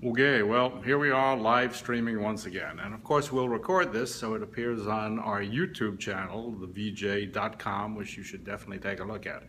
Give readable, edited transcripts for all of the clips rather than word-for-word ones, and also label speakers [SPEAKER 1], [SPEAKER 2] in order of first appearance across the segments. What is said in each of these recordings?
[SPEAKER 1] Okay, well, here we are live streaming once again. And of course, we'll record this so it appears on our YouTube channel, thevj.com, which you should definitely take a look at.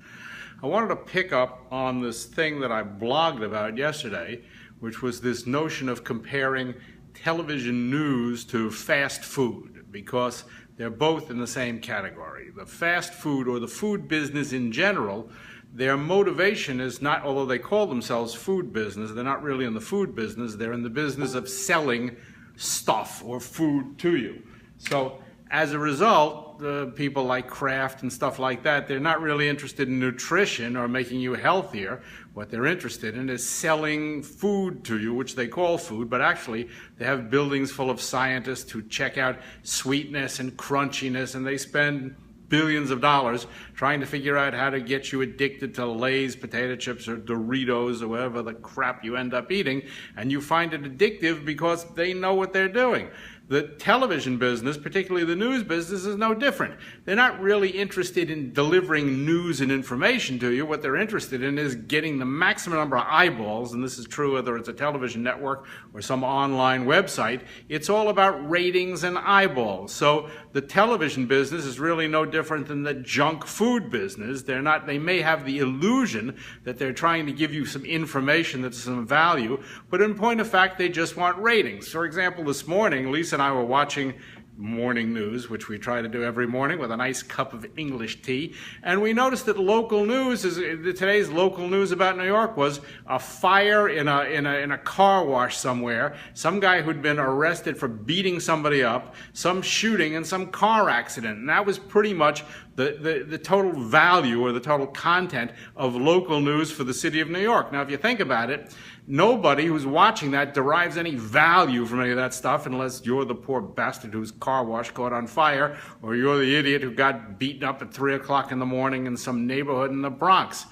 [SPEAKER 1] I wanted to pick up on this thing that I blogged about yesterday, which was this notion of comparing television news to fast food, because they're both in the same category. The fast food, or the food business in general, their motivation is not, although they call themselves food business, they're not really in the food business, they're in the business of selling stuff or food to you. So as a result, the people like Kraft and stuff like that, they're not really interested in nutrition or making you healthier. What they're interested in is selling food to you, which they call food, but actually they have buildings full of scientists who check out sweetness and crunchiness, and they spend billions of dollars trying to figure out how to get you addicted to Lay's potato chips or Doritos or whatever the crap you end up eating, and you find it addictive because they know what they're doing. The television business, particularly the news business, is no different. They're not really interested in delivering news and information to you. What they're interested in is getting the maximum number of eyeballs, and this is true whether it's a television network or some online website. It's all about ratings and eyeballs. So the television business is really no different than the junk food business. They may have the illusion that they're trying to give you some information that's some value, but in point of fact, they just want ratings. For example, this morning, Lisa and I were watching morning news, which we try to do every morning with a nice cup of English tea, and we noticed that local news today's local news about New York was a fire in a car wash somewhere, some guy who'd been arrested for beating somebody up, some shooting, and some car accident. And that was pretty much the total value or the total content of local news for the city of New York. Now, if you think about it, nobody who's watching that derives any value from any of that stuff unless you're the poor bastard whose car wash caught on fire, or you're the idiot who got beaten up at 3 o'clock in the morning in some neighborhood in the Bronx.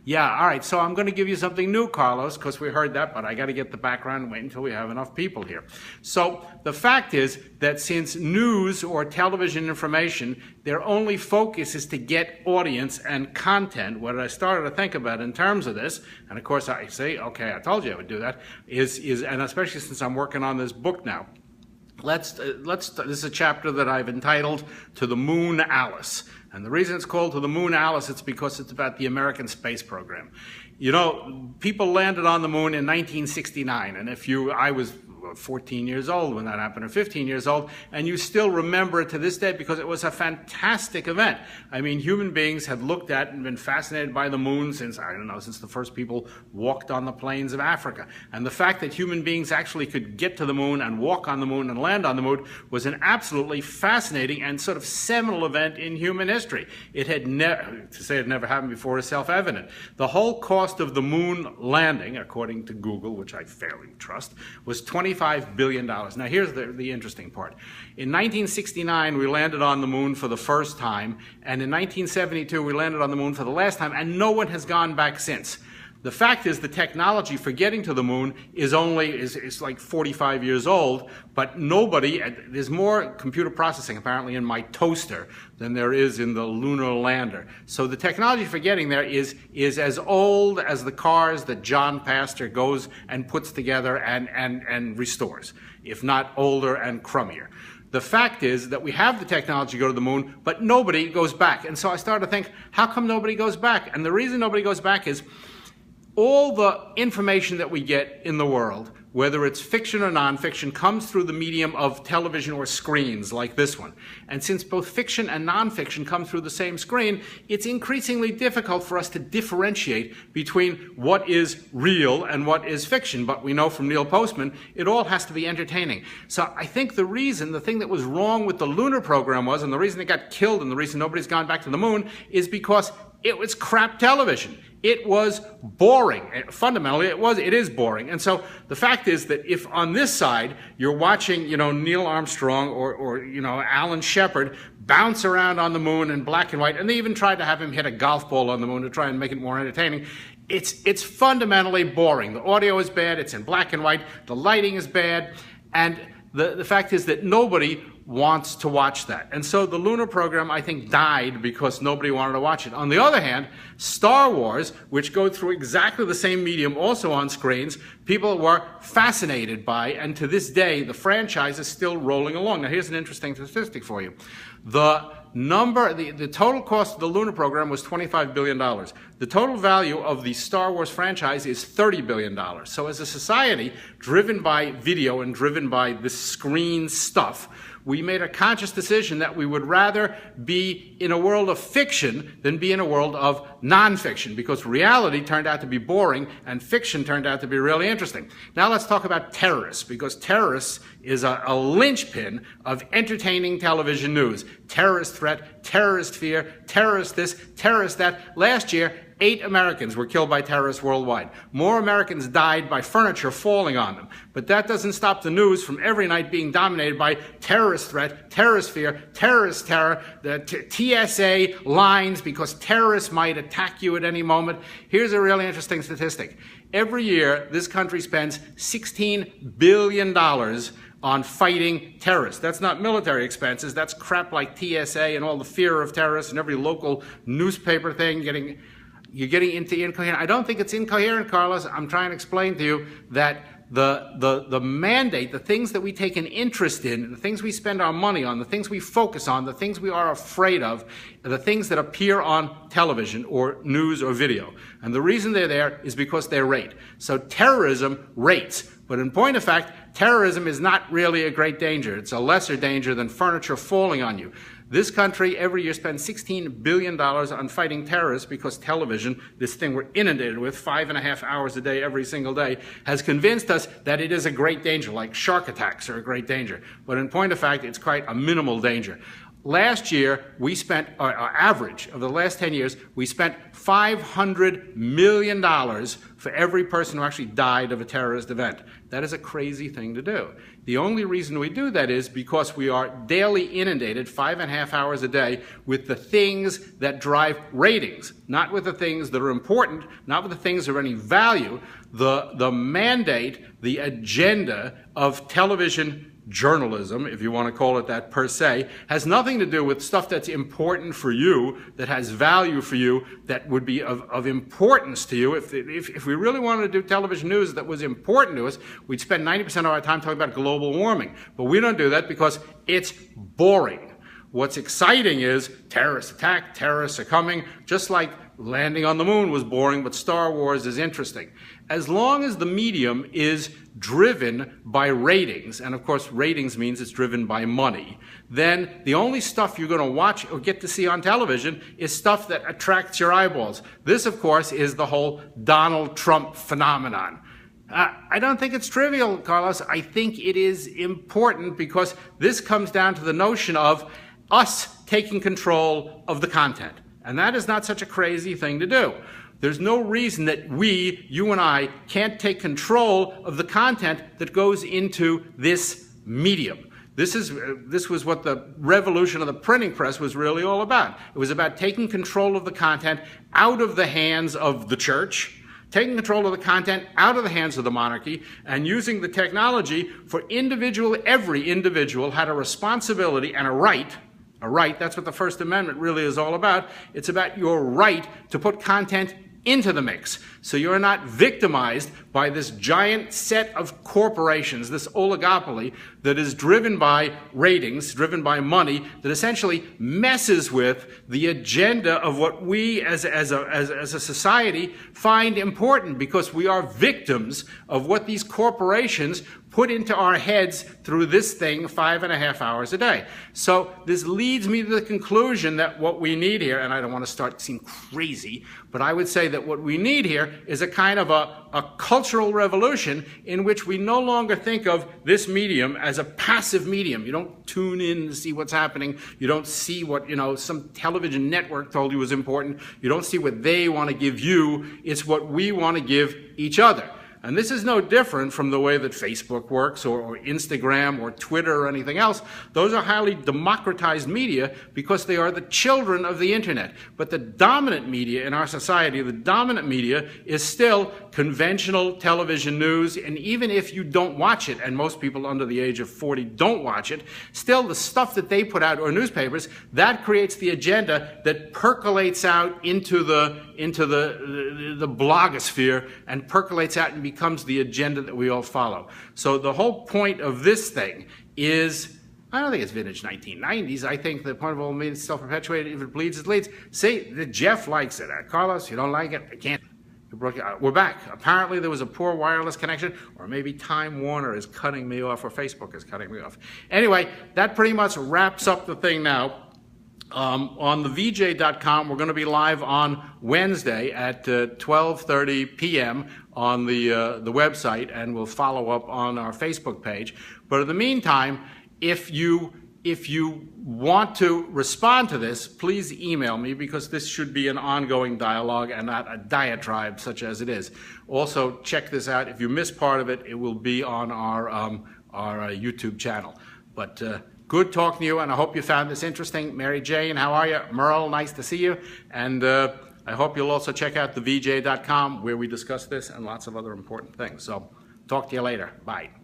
[SPEAKER 1] Yeah, all right, so I'm going to give you something new, Carlos, because we heard that, but I got to get the background and wait until we have enough people here. So the fact is that since news or television information, their only focus is to get audience and content, what I started to think about in terms of this, and of course I say, okay, I told you I would do that, and especially since I'm working on this book now, this is a chapter that I've entitled To the Moon, Alice. And the reason it's called To the Moon, Alice, it's because it's about the American space program. You know, people landed on the moon in 1969, and I was 14 years old when that happened, or 15 years old, and you still remember it to this day because it was a fantastic event. I mean, human beings had looked at and been fascinated by the moon since the first people walked on the plains of Africa. And the fact that human beings actually could get to the moon and walk on the moon and land on the moon was an absolutely fascinating and sort of seminal event in human history. It had to say it never happened before is self-evident. The whole cost of the moon landing, according to Google, which I fairly trust, was $25 billion. Now here's the interesting part. In 1969, we landed on the moon for the first time, and in 1972, we landed on the moon for the last time, and no one has gone back since. The fact is the technology for getting to the moon is like 45 years old, but there's more computer processing apparently in my toaster than there is in the lunar lander. So the technology for getting there is as old as the cars that John Pastor goes and puts together and restores, if not older and crummier. The fact is that we have the technology to go to the moon, but nobody goes back. And so I started to think, how come nobody goes back? And the reason nobody goes back is all the information that we get in the world, whether it's fiction or nonfiction, comes through the medium of television or screens like this one. And since both fiction and nonfiction come through the same screen, it's increasingly difficult for us to differentiate between what is real and what is fiction. But we know from Neil Postman, it all has to be entertaining. So I think the thing that was wrong with the lunar program was, and the reason it got killed and the reason nobody's gone back to the moon, is because it was crap television. It was boring. Fundamentally, it is boring. And so the fact is that if on this side you're watching, Neil Armstrong or Alan Shepard bounce around on the moon in black and white, and they even tried to have him hit a golf ball on the moon to try and make it more entertaining, it's fundamentally boring. The audio is bad. It's in black and white. The lighting is bad. And the fact is that nobody wants to watch that. And so the lunar program, I think, died because nobody wanted to watch it. On the other hand, Star Wars, which go through exactly the same medium also on screens, people were fascinated by, and to this day, the franchise is still rolling along. Now, here's an interesting statistic for you. The total cost of the lunar program was $25 billion. The total value of the Star Wars franchise is $30 billion. So as a society driven by video and driven by this screen stuff, we made a conscious decision that we would rather be in a world of fiction than be in a world of nonfiction, because reality turned out to be boring and fiction turned out to be really interesting. Now let's talk about terrorists, because terrorists is a linchpin of entertaining television news. Terrorist threat, terrorist fear, terrorist this, terrorist that. Last year, 8 Americans were killed by terrorists worldwide. More Americans died by furniture falling on them. But that doesn't stop the news from every night being dominated by terrorist threat, terrorist fear, terrorist terror, the TSA lines because terrorists might attack you at any moment. Here's a really interesting statistic. Every year, this country spends $16 billion on fighting terrorists. That's not military expenses. That's crap like TSA and all the fear of terrorists and every local newspaper thing you're getting into incoherent. I don't think it's incoherent, Carlos. I'm trying to explain to you that the mandate, the things that we take an interest in, the things we spend our money on, the things we focus on, the things we are afraid of, the things that appear on television or news or video. And the reason they're there is because they rate. So terrorism rates. But in point of fact, terrorism is not really a great danger. It's a lesser danger than furniture falling on you. This country every year spends $16 billion on fighting terrorists because television, this thing we're inundated with 5.5 hours a day every single day, has convinced us that it is a great danger, like shark attacks are a great danger. But in point of fact, it's quite a minimal danger. Last year, we spent, our average of the last 10 years, we spent $500 million for every person who actually died of a terrorist event. That is a crazy thing to do. The only reason we do that is because we are daily inundated 5.5 hours a day with the things that drive ratings, not with the things that are important, not with the things of any value. The mandate, the agenda of television journalism, if you want to call it that per se, has nothing to do with stuff that's important for you, that has value for you, that would be of importance to you. If we really wanted to do television news that was important to us, we'd spend 90% of our time talking about global warming. But we don't do that because it's boring. What's exciting is terrorist attack, terrorists are coming, just like landing on the moon was boring, but Star Wars is interesting. As long as the medium is driven by ratings, and of course ratings means it's driven by money, then the only stuff you're going to watch or get to see on television is stuff that attracts your eyeballs. This, of course, is the whole Donald Trump phenomenon. I don't think it's trivial, Carlos. I think it is important because this comes down to the notion of us taking control of the content. And that is not such a crazy thing to do. There's no reason that we, you and I, can't take control of the content that goes into this medium. This was what the revolution of the printing press was really all about. It was about taking control of the content out of the hands of the church, taking control of the content out of the hands of the monarchy, and using the technology for every individual had a responsibility and a right, that's what the First Amendment really is all about. It's about your right to put content into the mix. So you're not victimized by this giant set of corporations, this oligopoly that is driven by ratings, driven by money, that essentially messes with the agenda of what we as a society find important, because we are victims of what these corporations put into our heads through this thing 5.5 hours a day. So this leads me to the conclusion that what we need here, and I don't want to start seem crazy, but I would say that what we need here is a kind of a cultural revolution in which we no longer think of this medium as a passive medium. You don't tune in to see what's happening. You don't see what, some television network told you was important. You don't see what they want to give you. It's what we want to give each other. And this is no different from the way that Facebook works or Instagram or Twitter or anything else. Those are highly democratized media because they are the children of the internet. But the dominant media in our society, the dominant media is still conventional television news, and even if you don't watch it, and most people under the age of 40 don't watch it, still the stuff that they put out, or newspapers, that creates the agenda that percolates out into the blogosphere and percolates out and becomes the agenda that we all follow. So the whole point of this thing is, I don't think it's vintage 1990s. I think the point of all media is self-perpetuated. If it bleeds, it leads. See, Jeff likes it. Carlos, you don't like it? I can't. We're back. Apparently there was a poor wireless connection, or maybe Time Warner is cutting me off, or Facebook is cutting me off. Anyway, that pretty much wraps up the thing now. On the VJ.com, we're going to be live on Wednesday at 12:30 p.m. on the website, and we'll follow up on our Facebook page. But in the meantime, if you want to respond to this, please email me, because this should be an ongoing dialogue and not a diatribe such as it is. Also, check this out. If you miss part of it, it will be on our YouTube channel. But good talking to you, and I hope you found this interesting. Mary Jane, how are you? Merle, nice to see you. And I hope you'll also check out thevj.com, where we discuss this and lots of other important things. So talk to you later. Bye.